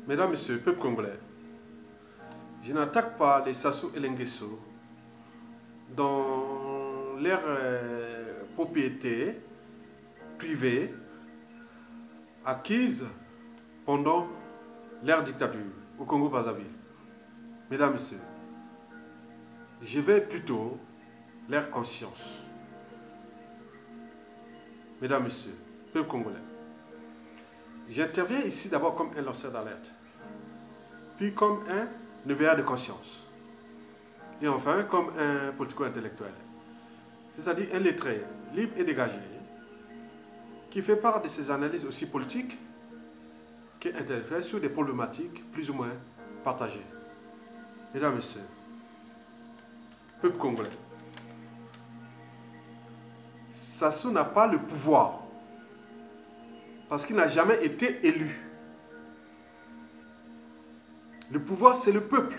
Mesdames, Messieurs, peuple congolais, je n'attaque pas les Sassou et les Nguesso dans leur propriété privée acquise pendant leur dictature au Congo-Brazzaville. Mesdames, Messieurs, je vais plutôt leur conscience. Mesdames, Messieurs, peuple congolais, j'interviens ici d'abord comme un lanceur d'alerte, puis comme un éveilleur de conscience, et enfin comme un politico-intellectuel, c'est-à-dire un lettré libre et dégagé, qui fait part de ses analyses aussi politiques qu'intellectuelles sur des problématiques plus ou moins partagées. Mesdames, Messieurs, peuple congolais, Sassou n'a pas le pouvoir parce qu'il n'a jamais été élu. Le pouvoir, c'est le peuple.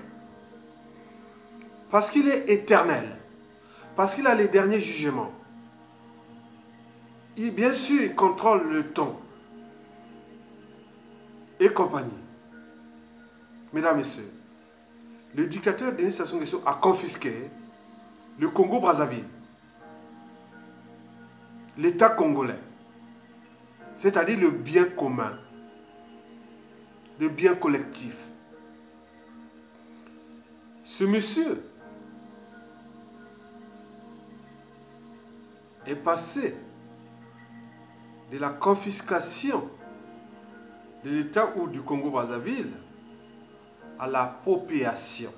Parce qu'il est éternel. Parce qu'il a les derniers jugements. Et bien sûr, il contrôle le temps. Et compagnie. Mesdames, Messieurs, le dictateur Denis Sassou Nguesso a confisqué le Congo-Brazzaville, l'État congolais, c'est-à-dire le bien commun, le bien collectif. Ce monsieur est passé de la confiscation de l'État ou du Congo-Brazzaville à l'appropriation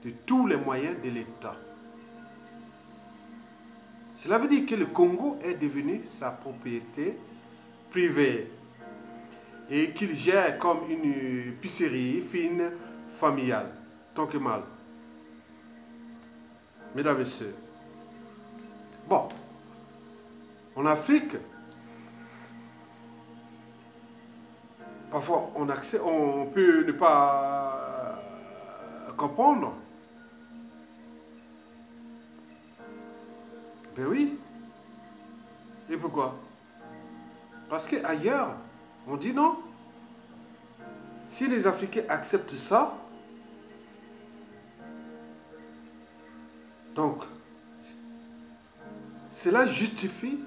de tous les moyens de l'État. Cela veut dire que le Congo est devenu sa propriété privée et qu'il gère comme une épicerie fine, familiale, tant que mal. Mesdames et messieurs, bon, en Afrique, parfois on peut ne pas comprendre. Ben oui. Et pourquoi? Parce qu'ailleurs, on dit non. Si les Africains acceptent ça, donc, cela justifie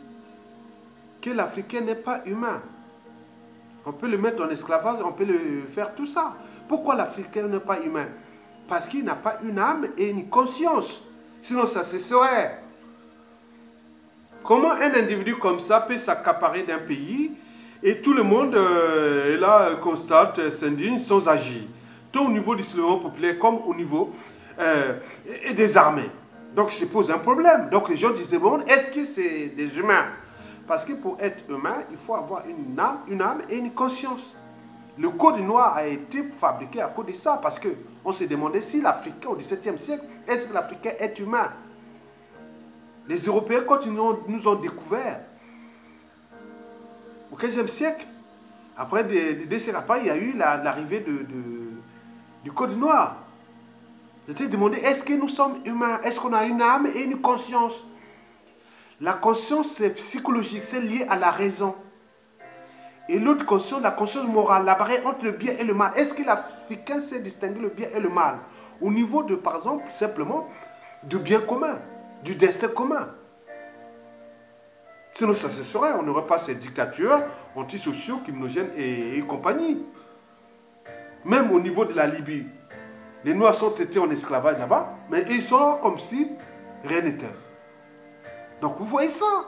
que l'Africain n'est pas humain. On peut le mettre en esclavage, on peut le faire tout ça. Pourquoi l'Africain n'est pas humain? Parce qu'il n'a pas une âme et une conscience. Sinon, ça se saurait. Comment un individu comme ça peut s'accaparer d'un pays et tout le monde est là, constate, s'indigne sans agir, tant au niveau du soulèvement populaire comme au niveau des armées. Donc, ça pose un problème. Donc, les gens disent, bon, est-ce que c'est des humains? Parce que pour être humain, il faut avoir une âme et une conscience. Le code noir a été fabriqué à cause de ça, parce qu'on s'est demandé si l'Africain au XVIIe siècle, est-ce que l'Africain est humain? Les Européens, quand ils nous ont découvert, au XVe siècle, après des siècles après, il y a eu l'arrivée du Code noir. Ils s'étaient demandé, est-ce que nous sommes humains? Est-ce qu'on a une âme et une conscience? La conscience, c'est psychologique, c'est lié à la raison. Et l'autre conscience, la conscience morale, la barrière entre le bien et le mal. Est-ce que l'Africain sait distinguer le bien et le mal? Au niveau de, par exemple, simplement, du bien commun, du destin commun. Sinon, ça se serait. On n'aurait pas ces dictatures antisociaux, criminogènes et compagnie. Même au niveau de la Libye, les Noirs sont été en esclavage là-bas, mais ils sont là comme si rien n'était. Donc, vous voyez ça?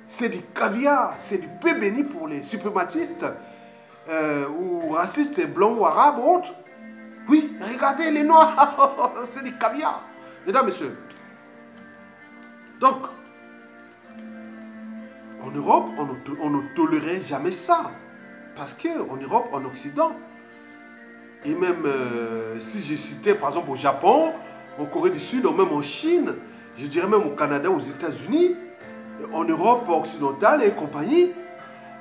C'est du caviar, c'est du pain béni pour les suprématistes ou racistes blancs ou arabes ou autres. Oui, regardez les Noirs, c'est du caviar. Mesdames, Messieurs. Donc, en Europe, on ne tolérait jamais ça. Parce qu'en Europe, en Occident, et même si je citais par exemple au Japon, en Corée du Sud, ou même en Chine, je dirais même au Canada, aux États-Unis, en Europe occidentale et compagnie,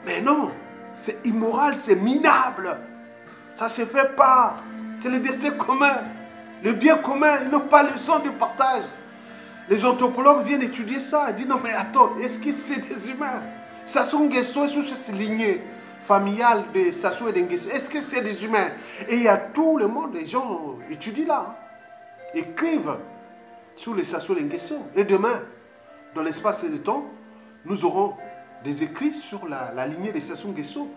mais non, c'est immoral, c'est minable. Ça ne se fait pas. C'est le destin commun, le bien commun, ils n'ont pas le sens de partage. Les anthropologues viennent étudier ça. Ils disent non mais attends, est-ce que c'est des humains? Sassou Nguesso est sous cette lignée. familiale de Sassou et d'Nguesso, est-ce que c'est des humains? Et il y a tout le monde, les gens étudient là, hein, écrivent sur les Sassou et Nguesso. Et demain, dans l'espace et le temps, nous aurons des écrits sur la lignée des Sassou Nguesso.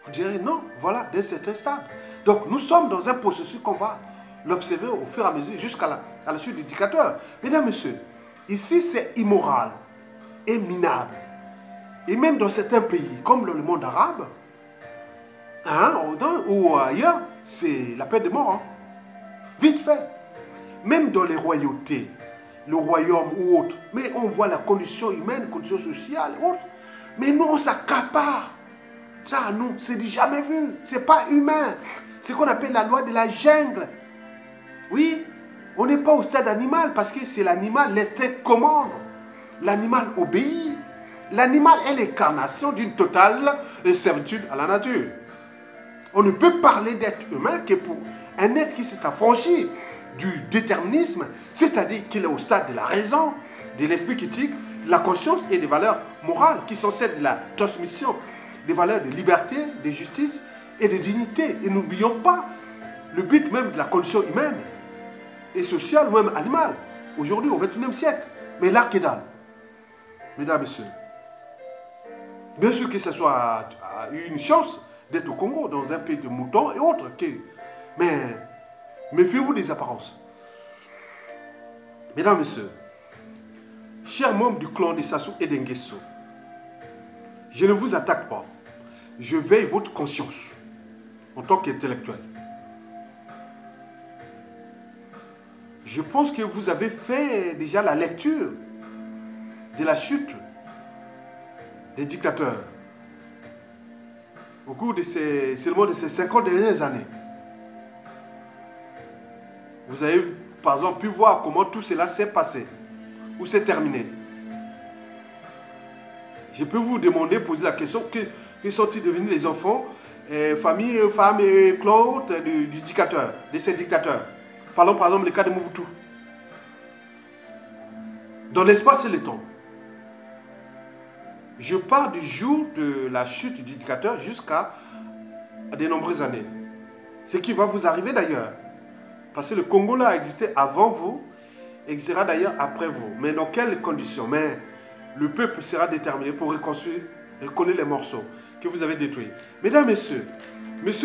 Vous direz non, voilà, dès certain stade. Donc nous sommes dans un processus qu'on va l'observer au fur et à mesure jusqu'à la suite du dictateur. Mesdames, Messieurs, ici c'est immoral et minable. Et même dans certains pays, comme le monde arabe, hein, ou ailleurs, c'est la peine de mort. Hein. Vite fait. Même dans les royautés, le royaume ou autre, mais on voit la condition humaine, condition sociale, autre. Mais nous, on s'accapare. Ça, nous, c'est du jamais vu. C'est pas humain. C'est ce qu'on appelle la loi de la jungle. Oui, on n'est pas au stade animal parce que c'est l'animal, l'instinct commande. L'animal obéit. L'animal est l'incarnation d'une totale servitude à la nature. On ne peut parler d'être humain que pour un être qui s'est affranchi du déterminisme, c'est-à-dire qu'il est au stade de la raison, de l'esprit critique, de la conscience et des valeurs morales qui sont celles de la transmission, des valeurs de liberté, de justice et de dignité. Et n'oublions pas le but même de la condition humaine et sociale ou même animale, aujourd'hui au XXIe siècle. Mais là, que dalle. Mesdames, Messieurs, bien sûr que ce soit a eu une chance d'être au Congo, dans un pays de moutons et autres. Mais méfiez-vous des apparences. Mesdames, Messieurs, chers membres du clan des Sassou et d'Nguesso, je ne vous attaque pas. Je veille votre conscience en tant qu'intellectuel. Je pense que vous avez fait déjà la lecture de la chute des dictateurs au cours de seulement de ces 50 dernières années. Vous avez par exemple pu voir comment tout cela s'est passé ou s'est terminé. Je peux vous demander, poser la question, que sont-ils devenus les enfants, familles, femmes et clans du dictateur, de ces dictateurs? Parlons par exemple du cas de Mobutu. Dans l'espace et le temps. Je pars du jour de la chute du dictateur jusqu'à de nombreuses années. Ce qui va vous arriver d'ailleurs. Parce que le Congo là a existé avant vous, existera d'ailleurs après vous. Mais dans quelles conditions? Mais le peuple sera déterminé pour reconstruire, recoller les morceaux que vous avez détruits. Mesdames, Messieurs,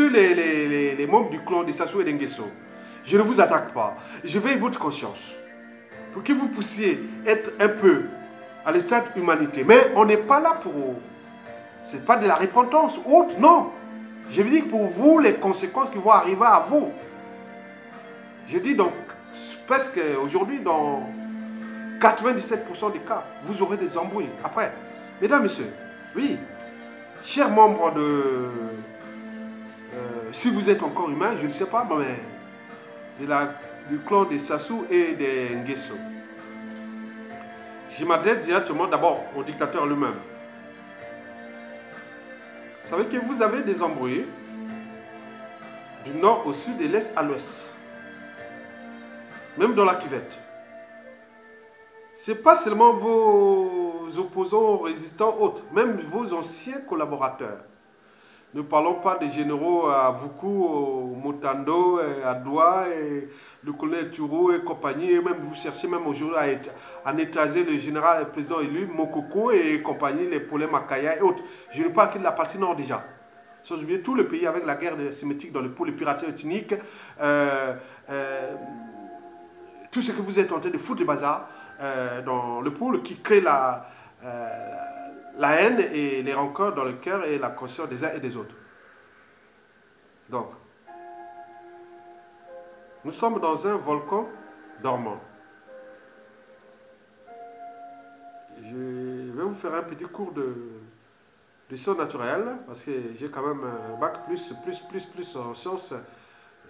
les membres du clan des Sassou et d'Nguesso, je ne vous attaque pas. Je veille votre conscience. Pour que vous puissiez être un peu à l'état d'humanité. Mais on n'est pas là pour... Ce n'est pas de la repentance ou autre, non. Je veux dire pour vous, les conséquences qui vont arriver à vous. Je dis donc, presque aujourd'hui, dans 97% des cas, vous aurez des embrouilles après. Mesdames, Messieurs, oui, chers membres si vous êtes encore humain, je ne sais pas, mais du clan des Sassou et des Nguesso. Je m'adresse directement d'abord au dictateur lui-même. Vous savez que vous avez des embrouilles du nord au sud, de l'est à l'ouest. Même dans la cuvette. Ce n'est pas seulement vos opposants, résistants, autres, même vos anciens collaborateurs. Ne parlons pas des généraux à Vuku, Motando, à Doua, le colonel Turo et compagnie, et même vous cherchez même aujourd'hui à neutraliser le général le président élu, Mokoko et compagnie, les Paulin Makaya et autres. Je ne parle que de la partie nord déjà. Sans oublier tout le pays avec la guerre symétrique dans le pôle, le piraterie ethnique, tout ce que vous êtes en train de foutre le bazar dans le pôle qui crée la haine et les rancœurs dans le cœur et la conscience des uns et des autres. Donc, nous sommes dans un volcan dormant. Je vais vous faire un petit cours de sciences naturelles parce que j'ai quand même un bac plus en sciences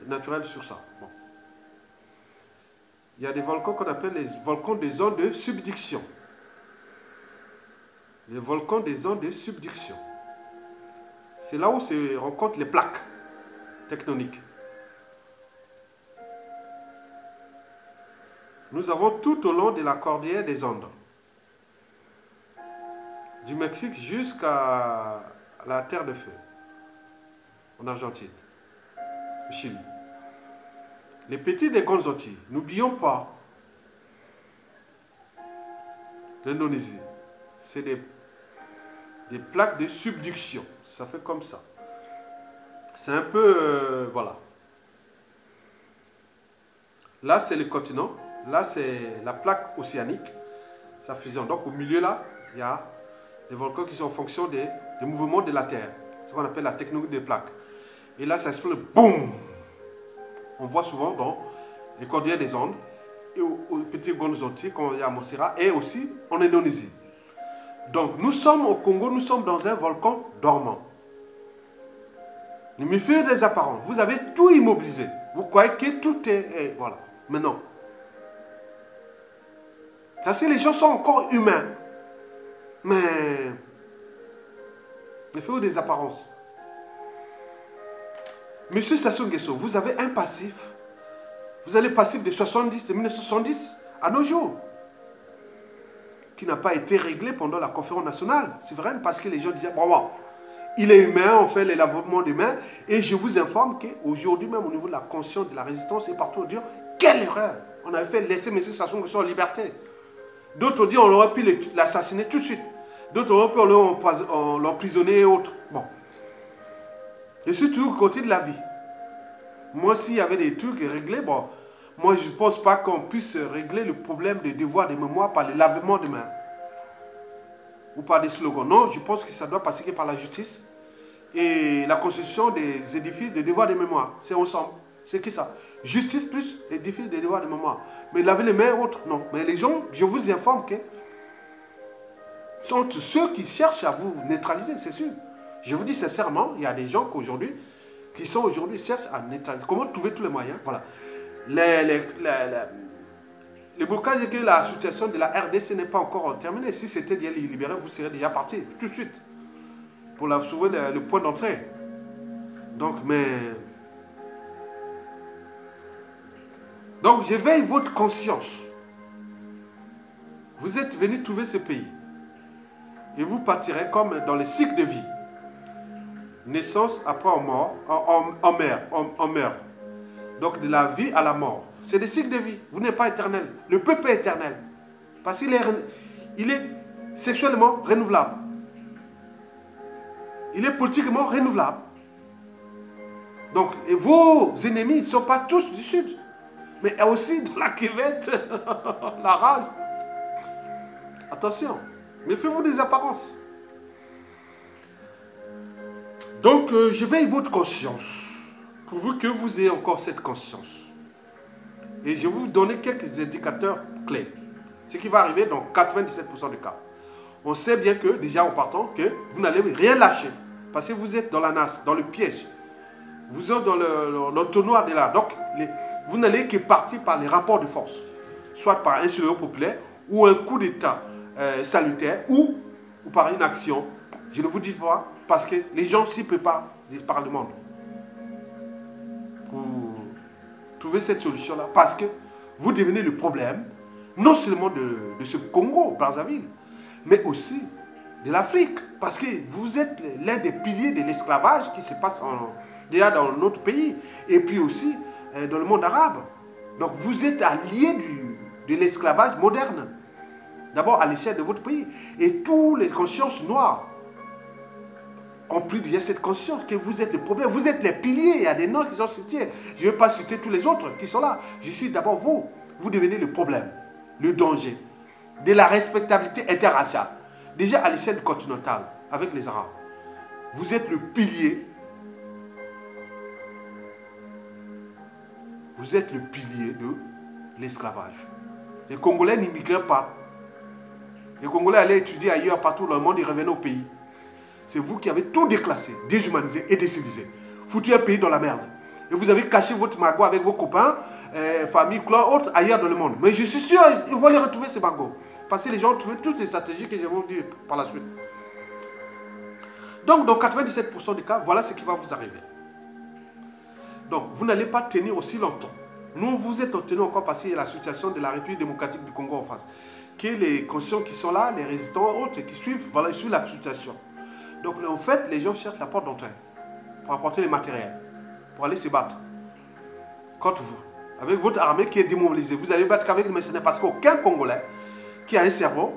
naturelles sur ça. Bon. Il y a des volcans qu'on appelle les volcans des zones de subduction. Les volcans des zones de subduction. C'est là où se rencontrent les plaques tectoniques. Nous avons tout au long de la cordillère des Andes, du Mexique jusqu'à la terre de feu, en Argentine, au Chili. Les petits des grandes Antilles, n'oublions pas, l'Indonésie, c'est des plaques de subduction. Ça fait comme ça. C'est un peu, voilà. Là, c'est le continent. Là, c'est la plaque océanique. Ça fusionne. Donc, au milieu, là, il y a des volcans qui sont en fonction des mouvements de la Terre. Ce qu'on appelle la tectonique des plaques. Et là, ça explose. Boum! On voit souvent dans les cordillères des Andes et aux petites grandes Antilles, comme il y a à Montserrat, et aussi en Indonésie. Donc, nous sommes au Congo, nous sommes dans un volcan dormant. Ne me faites des apparences. Vous avez tout immobilisé. Vous croyez que tout est voilà. Mais non. Parce que les gens sont encore humains. Mais ne faites des apparences. Monsieur Sassou Nguesso, vous avez un passif. Vous avez le passif de 1970 à nos jours, qui n'a pas été réglé pendant la conférence nationale. C'est vrai, parce que les gens disaient, bon, il est humain, on fait les lavements des mains. Et je vous informe qu'aujourd'hui même, au niveau de la conscience, de la résistance, et partout, on dit, quelle erreur! On avait fait laisser M. Sassou Nguesso en liberté. D'autres ont dit, on aurait pu l'assassiner tout de suite. D'autres auraient pu l'emprisonner et autres. Bon. Je suis toujours au côté de la vie. Moi, s'il y avait des trucs réglés, bon, moi, je ne pense pas qu'on puisse régler le problème des devoirs de mémoire par le lavement de mains. Ou par des slogans. Non, je pense que ça doit passer par la justice et la constitution des édifices de devoirs de mémoire. C'est ensemble. C'est qui ça? Justice plus édifice de devoirs de mémoire. Mais laver les mains et autres, non. Mais les gens, je vous informe que sont ceux qui cherchent à vous neutraliser, c'est sûr. Je vous dis sincèrement, il y a des gens qui cherchent à neutraliser. Comment trouver tous les moyens? Voilà. Le blocage est que la situation de la RDC n'est pas encore terminée. Si c'était déjà libéré, vous serez déjà parti tout de suite pour sauver le point d'entrée. Donc, donc, j'éveille votre conscience. Vous êtes venu trouver ce pays. Et vous partirez comme dans les cycles de vie. Naissance, après on meurt. Donc, de la vie à la mort. C'est des cycles de vie. Vous n'êtes pas éternel. Le peuple est éternel. Parce qu'il est sexuellement renouvelable. Il est politiquement renouvelable. Donc, et vos ennemis ne sont pas tous du Sud. Mais aussi dans la cuvette, la rage. Attention. Méfiez-vous des apparences. Donc, je veille votre conscience. Pour vous que vous ayez encore cette conscience. Et je vais vous donner quelques indicateurs clés. Ce qui va arriver dans 97% des cas. On sait bien que, déjà en partant, que vous n'allez rien lâcher. Parce que vous êtes dans la nasse, dans le piège. Vous êtes dans l'entonnoir de là. Donc, vous n'allez que partir par les rapports de force. Soit par un survoi populaire, ou un coup d'État salutaire, ou par une action. Je ne vous dis pas, parce que les gens s'y peuvent pas disparaître du monde. Pour trouver cette solution-là, parce que vous devenez le problème, non seulement de ce Congo, Brazzaville, mais aussi de l'Afrique, parce que vous êtes l'un des piliers de l'esclavage qui se passe déjà dans notre pays, et puis aussi dans le monde arabe. Donc vous êtes alliés de l'esclavage moderne, d'abord à l'échelle de votre pays, et tous les consciences noires ont pris déjà cette conscience que vous êtes le problème, vous êtes les piliers, il y a des noms qui sont cités, je ne vais pas citer tous les autres qui sont là, je cite d'abord vous devenez le problème, le danger, de la respectabilité interraciale, déjà à l'échelle continentale, avec les Arabes, vous êtes le pilier, vous êtes le pilier de l'esclavage. Les Congolais n'immigraient pas, les Congolais allaient étudier ailleurs, partout dans le monde, ils revenaient au pays. C'est vous qui avez tout déclassé, déshumanisé et décivilisé. Foutu un pays dans la merde. Et vous avez caché votre magot avec vos copains, famille, clan, autres, ailleurs dans le monde. Mais je suis sûr qu'ils vont les retrouver, ces magots. Parce que les gens ont trouvé toutes les stratégies que je vais vous dire par la suite. Donc, dans 97% des cas, voilà ce qui va vous arriver. Donc, vous n'allez pas tenir aussi longtemps. Nous, vous êtes tenus encore parce qu'il y a la situation de la République démocratique du Congo en face. Que les conscients qui sont là, les résistants autres qui suivent, voilà, ils suivent la situation. Donc en fait, les gens cherchent la porte d'entrée pour apporter les matériels, pour aller se battre. Contre vous, avec votre armée qui est démobilisée, vous allez battre qu'avec les mercenaires parce qu'aucun Congolais qui a un cerveau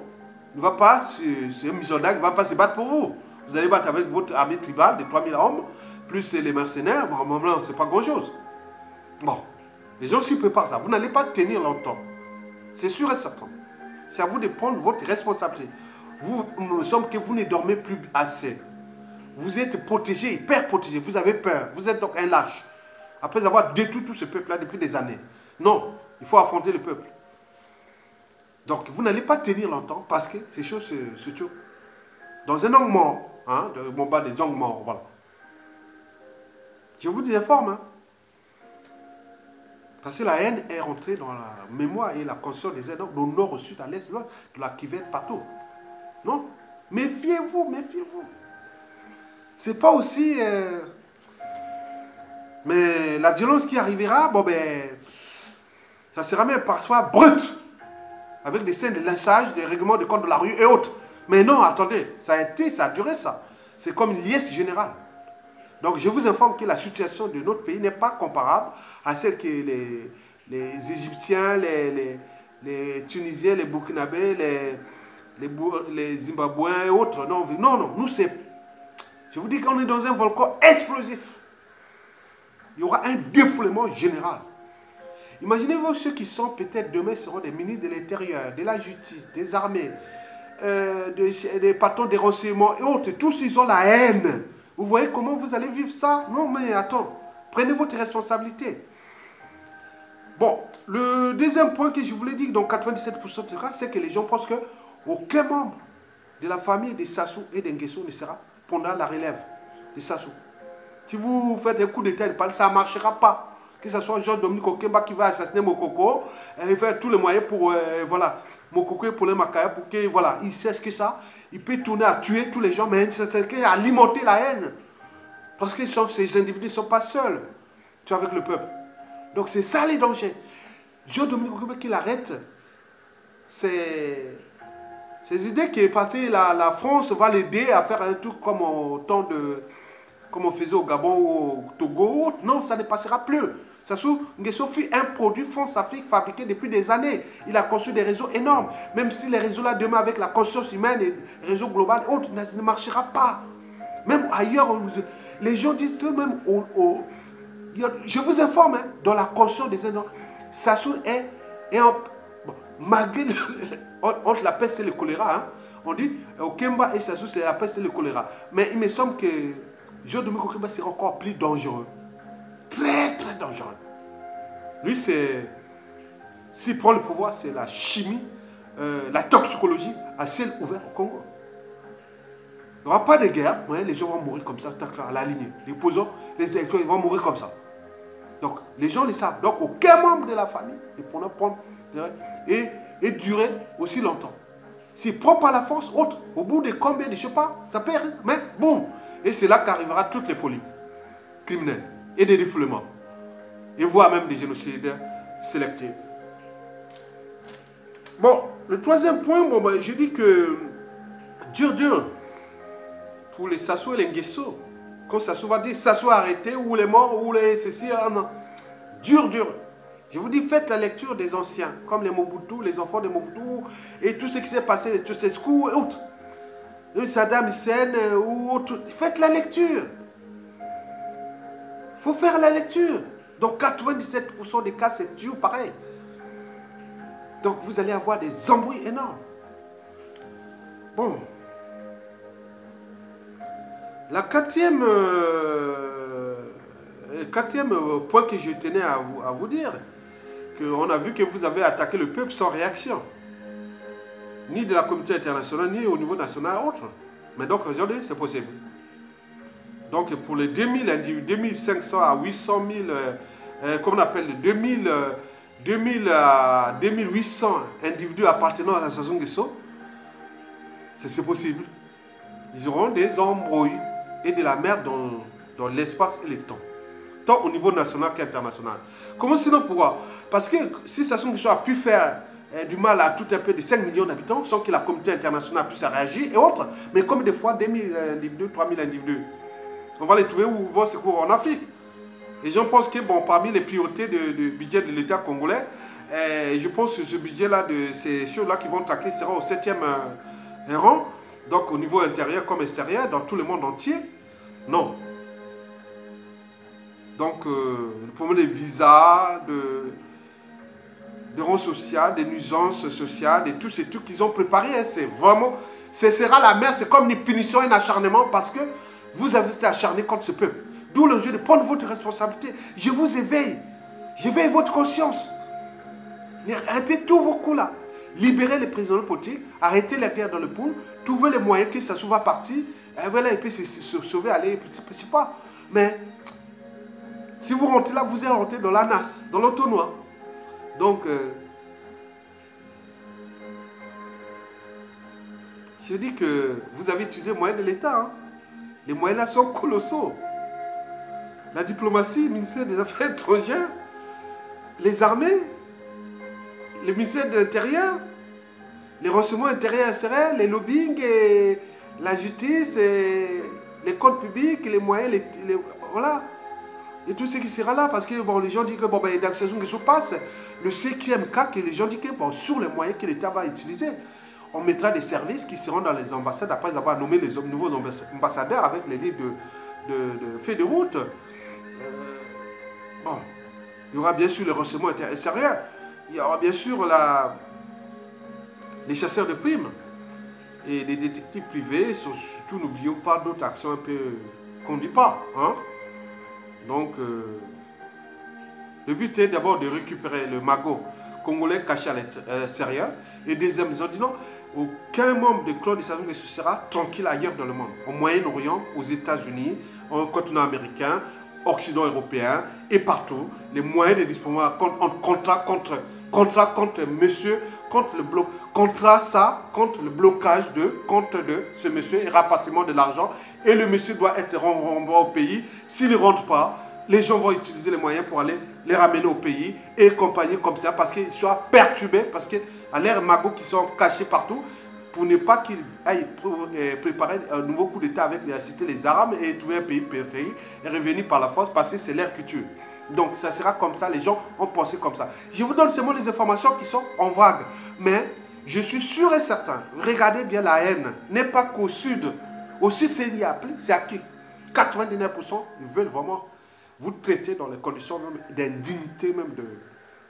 ne va pas, un misondaire, ne va pas se battre pour vous. Vous allez battre avec votre armée tribale de 3000 hommes, plus les mercenaires, bon, c'est pas grand chose. Bon, les gens s'y préparent ça. Vous n'allez pas tenir longtemps. C'est sûr et certain. C'est à vous de prendre votre responsabilité. Vous, il me semble que vous ne dormez plus assez. Vous êtes protégé, hyper protégé. Vous avez peur. Vous êtes donc un lâche. Après avoir détruit tout ce peuple-là depuis des années. Non, il faut affronter le peuple. Donc, vous n'allez pas tenir longtemps parce que ces choses se tuent. Dans un angle mort, hein, de Bomba des angles morts, voilà. Je vous informe, hein. Parce que la haine est rentrée dans la mémoire et la conscience des hommes, du nord au sud, à l'est, de la Kivette, partout. Non? Méfiez-vous, méfiez-vous. C'est pas aussi... Mais la violence qui arrivera, bon ben... Ça sera même parfois brut. Avec des scènes de lynchage, des règlements de compte de la rue et autres. Mais non, attendez, ça a duré ça. C'est comme une liesse générale. Donc je vous informe que la situation de notre pays n'est pas comparable à celle que les Égyptiens, les Tunisiens, les Burkinabés, les Zimbabwéens et autres. Non, non, non, nous c'est... Je vous dis qu'on est dans un volcan explosif. Il y aura un défoulement général. Imaginez-vous ceux qui sont peut-être demain seront des ministres de l'Intérieur, de la Justice, des armées, des patrons des renseignements et autres. Tous ils ont la haine. Vous voyez comment vous allez vivre ça? Non mais attends, prenez votre responsabilité. Bon, le deuxième point que je voulais dire dans 97% des cas, c'est que les gens pensent qu'aucun membre de la famille des Sassou et des Nguesso ne sera pendant la relève des Sassou. Si vous faites un coup d'état, ça ne marchera pas. Que ce soit Jean-Dominique Okemba qui va assassiner Mokoko, il fait tous les moyens pour, voilà, Mokoko et pour les Makaya, pour que, voilà, il sait ce que ça, il peut tourner à tuer tous les gens, mais c'est à alimenter la haine. Parce que ces individus ne sont pas seuls, tu vois, avec le peuple. Donc c'est ça les dangers. Jean-Dominique Okemba qu'il arrête ces idées qui est parti, la France va l'aider à faire un truc comme au temps de... comme on faisait au Gabon ou au Togo. Non, ça ne passera plus. Sassou Nguesso fut un produit France Afrique fabriqué depuis des années. Il a construit des réseaux énormes. Même si les réseaux-là, demain, avec la conscience humaine et les réseaux globaux et autres, ne marchera pas. Même ailleurs, les gens disent que même... je vous informe, hein, dans la conscience des Indes, Sassou est en... Bon, malgré... entre la peste et le choléra, hein, on dit Okemba et Sassou, c'est la peste et le choléra. Mais il me semble que Jean-Dominique Okemba sera encore plus dangereux. Très, très dangereux. Lui, c'est... S'il prend le pouvoir, c'est la chimie, la toxicologie à ciel ouvert au Congo. Il n'y aura pas de guerre, ouais, les gens vont mourir comme ça, à la ligne. Les opposants, les électeurs, ils vont mourir comme ça. Donc, les gens le savent. Donc, aucun membre de la famille ne pourra prendre et durer aussi longtemps. S'il ne prend pas la force, autre, au bout de combien de, je ne sais pas, ça perd, mais bon. Et c'est là qu'arrivera toutes les folies criminelles et des défoulements. Et voire même des génocides sélectés. Bon, le troisième point, bon, ben, je dis que dur pour les Sassou et les Nguesso. Quand Sassou va dire Sassou arrêté, ou les morts, ou les ceci, non. Dur. Je vous dis, faites la lecture des anciens, comme les Mobutu, les enfants de Mobutu, et tout ce qui s'est passé, les Ceausescu et autres. Saddam Hussein ou autre. Faites la lecture. Il faut faire la lecture. Donc 97% des cas, c'est toujours pareil. Donc vous allez avoir des embrouilles énormes. Bon. La quatrième point que je tenais à vous dire, qu'on a vu que vous avez attaqué le peuple sans réaction. Ni de la communauté internationale, ni au niveau national, autre. Mais donc aujourd'hui, c'est possible. Donc pour les 2500 à 800 000, comme on appelle, 2000 à 2800 individus appartenant à Sassou Nguesso, c'est possible. Ils auront des embrouilles et de la merde dans l'espace et le temps. Tant au niveau national qu'international. Comment sinon pourquoi? Parce que si Sassou Nguesso a pu faire du mal à tout un peu de 5 millions d'habitants sans que la communauté internationale puisse réagir et autres. Mais comme des fois 2000 individus, 3000 individus, on va les trouver où vont secours en Afrique. Les gens pensent que bon, parmi les priorités du budget de l'État congolais, je pense que ce budget-là, ces choses-là qui vont traquer sera au 7e rang, donc au niveau intérieur comme extérieur, dans tout le monde entier. Non. Donc, le problème des visas, de rang social, des nuisances sociales, et tous ces trucs qu'ils ont préparés, hein, c'est vraiment, ce sera la mer, c'est comme une punition, un acharnement, parce que vous avez été acharné contre ce peuple. D'où le jeu de prendre votre responsabilité. Je vous éveille. J'éveille votre conscience. Arrêtez tous vos coups là. Libérez les prisonniers politiques, arrêtez la guerre dans le pool, trouvez les moyens que ça soit parti, et voilà, et puis se sauver, aller, je sais pas. Mais, si vous rentrez là, vous êtes rentré dans la nasse, dans l'auto-noir. Donc, je dis que vous avez utilisé les moyens de l'État. Hein. Les moyens là sont colossaux. La diplomatie, le ministère des Affaires étrangères, les armées, le ministère de l'Intérieur, les renseignements intérieurs et extérieurs, les lobbying, et la justice, et les comptes publics, les moyens, voilà. Et tout ce qui sera là, parce que bon, les gens disent que bon, ben, dans la saison qui se passe, le 5e cas, que les gens disent que bon, sur les moyens que l'État va utiliser, on mettra des services qui seront dans les ambassades après avoir nommé les nouveaux ambassadeurs avec les lignes de feuilles de route. Bon, il y aura bien sûr le renseignement intérieur et extérieur, il y aura bien sûr les chasseurs de primes et les détectives privés, surtout n'oublions pas d'autres actions un peu qu'on ne dit pas. Hein? Donc, le but est d'abord de récupérer le magot congolais caché à l'extérieur. Et deuxième, ils ont dit non, aucun membre de Claude Sassou Nguesso sera tranquille ailleurs dans le monde. Au Moyen-Orient, aux États-Unis, au continent américain, Occident européen et partout. Les moyens de disposition contre monsieur, contre le bloc, contre le blocage de ce monsieur et rapatriement de l'argent. Et le monsieur doit être renvoyé au pays. S'il ne rentre pas, les gens vont utiliser les moyens pour aller les ramener au pays et compagnie comme ça parce qu'ils soient perturbés, parce qu'à l'air magots qui sont cachés partout, pour ne pas qu'ils aillent préparer un nouveau coup d'État avec la cité les Arabes et trouver un pays périphérique et revenir par la force parce que c'est leur culture. Donc ça sera comme ça, les gens ont pensé comme ça. Je vous donne seulement les informations qui sont en vague, mais je suis sûr et certain, regardez bien la haine, n'est pas qu'au sud. Au sud c'est appelé, c'est acquis. 99% ils veulent vraiment vous traiter dans les conditions d'indignité, même de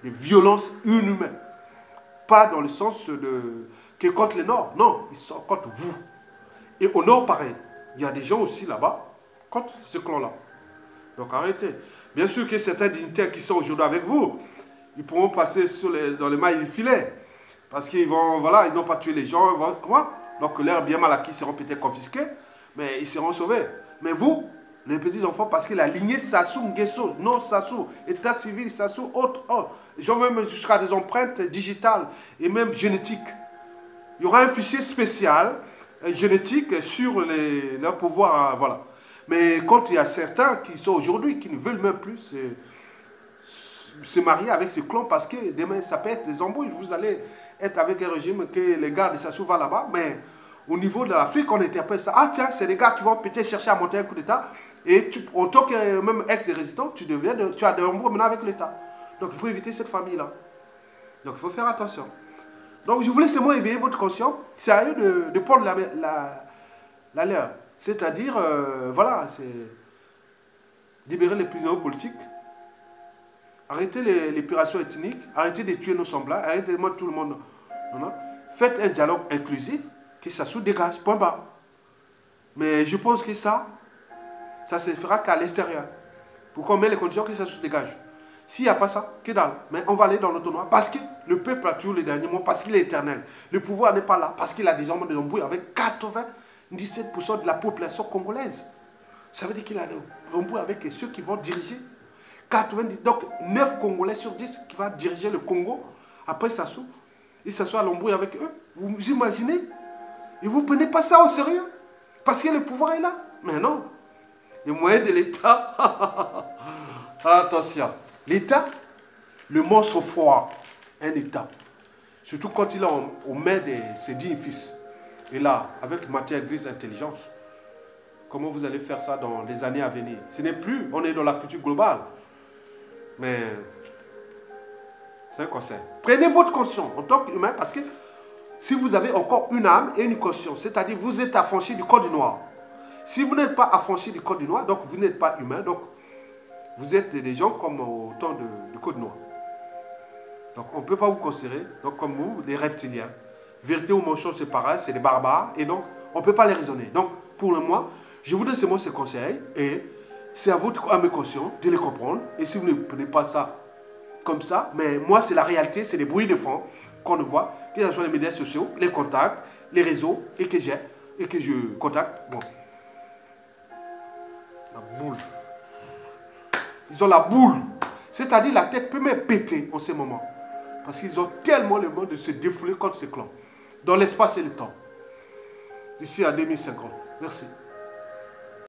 violence inhumaine. Pas dans le sens que contre le Nord, non, ils sont contre vous. Et au Nord, pareil, il y a des gens aussi là-bas contre ce clan-là. Donc arrêtez. Bien sûr que certains dignitaires qui sont aujourd'hui avec vous, ils pourront passer dans les mailles du filet. Parce qu'ils vont, voilà, ils n'ont pas tué les gens. Quoi? Donc leurs biens mal acquis seront peut-être confisqués, mais ils seront sauvés. Mais vous, les petits-enfants, parce que la lignée Sassou Nguesso, non Sassou, état civil Sassou, autre, ils ont même jusqu'à des empreintes digitales et même génétiques. Il y aura un fichier spécial génétique sur leur pouvoir, voilà. Mais quand il y a certains qui sont aujourd'hui, qui ne veulent même plus se marier avec ce clan parce que demain, ça peut être des embrouilles. Vous allez être avec un régime que les gars de Sassou vont là-bas, mais au niveau de l'Afrique, on interprète ça. Ah tiens, c'est des gars qui vont peut-être chercher à monter un coup d'État. Et en tant que même ex-résident, tu as des embrouilles maintenant avec l'État. Donc il faut éviter cette famille-là. Donc il faut faire attention. Donc je voulais seulement éveiller votre conscience. C'est à eux de prendre la leur. C'est-à-dire, voilà, c'est libérer les prisonniers politiques, arrêter l'épuration ethnique, arrêter de tuer nos semblables, arrêter de mettre tout le monde. Faites un dialogue inclusif, que ça se dégage, point bas. Mais je pense que ça se fera qu'à l'extérieur. Pour qu'on mette les conditions que ça se dégage. S'il n'y a pas ça, que dalle. Mais on va aller dans l'autonomie. Parce que le peuple a toujours les derniers mots, parce qu'il est éternel. Le pouvoir n'est pas là, parce qu'il a des hommes de l'embrouille avec 97% de la population congolaise. Ça veut dire qu'il a des embrouilles avec ceux qui vont diriger. 90, donc 9 Congolais sur 10 qui vont diriger le Congo. Après Sassou, il s'assoit à l'embrouille avec eux. Vous imaginez? Et vous ne prenez pas ça au sérieux? Parce que le pouvoir est là. Mais non. Les moyens de l'État. Attention. L'État, le monstre froid. Un État. Surtout quand il est aux mains de ses dignes fils. Et là, avec matière grise intelligence, comment vous allez faire ça dans les années à venir? Ce n'est plus, on est dans la culture globale. Mais c'est un conseil. Prenez votre conscience en tant qu'humain, parce que si vous avez encore une âme et une conscience, c'est-à-dire vous êtes affranchi du code noir. Si vous n'êtes pas affranchi du code noir, donc vous n'êtes pas humain, donc vous êtes des gens comme au temps du code noir. Donc on ne peut pas vous considérer donc, comme vous, des reptiliens. Vérité ou mensonge, c'est pareil, c'est des barbares, et donc on ne peut pas les raisonner. Donc pour le moment, je vous donne seulement ces conseils, et c'est à votre âme consciente de les comprendre. Et si vous ne prenez pas ça comme ça, mais moi c'est la réalité, c'est des bruits de fond qu'on voit, que ce soit les médias sociaux, les contacts, les réseaux, et que je contacte. Bon. La boule. Ils ont la boule. C'est-à-dire la tête peut même péter en ce moment. Parce qu'ils ont tellement le monde de se défouler contre ce clan. Dans l'espace et le temps. D'ici à 2050. Merci.